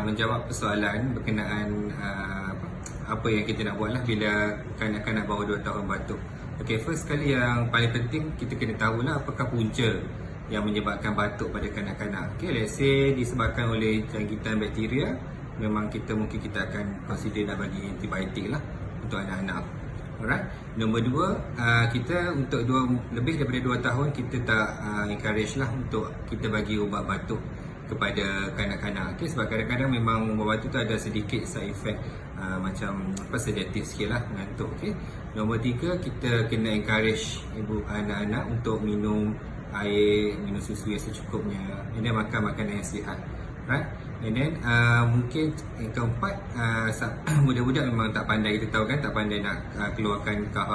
menjawab persoalan berkenaan apa yang kita nak buat lah bila kanak-kanak bawah 2 tahun batuk. Okay, first sekali yang paling penting kita kena tahulah apakah punca yang menyebabkan batuk pada kanak-kanak. Okay, let's say disebabkan oleh jangkitan bakteria, memang mungkin kita akan consider nak bagi antibiotik lah untuk anak-anak. Alright. Nombor 2, kita untuk lebih daripada 2 tahun kita tak encourage lah untuk kita bagi ubat batuk kepada kanak-kanak. Okay, sebab kadang-kadang memang ubat batuk tu ada sedikit side effect macam sedatif sikit lah, mengantuk. Okay. Nombor 3, kita kena encourage ibu anak-anak untuk minum air, minum susu yang secukupnya, and then makan makanan yang sihat. Right? And then mungkin yang keempat, budak-budak memang tak pandai, kita tahu kan, tak pandai nak keluarkan kahar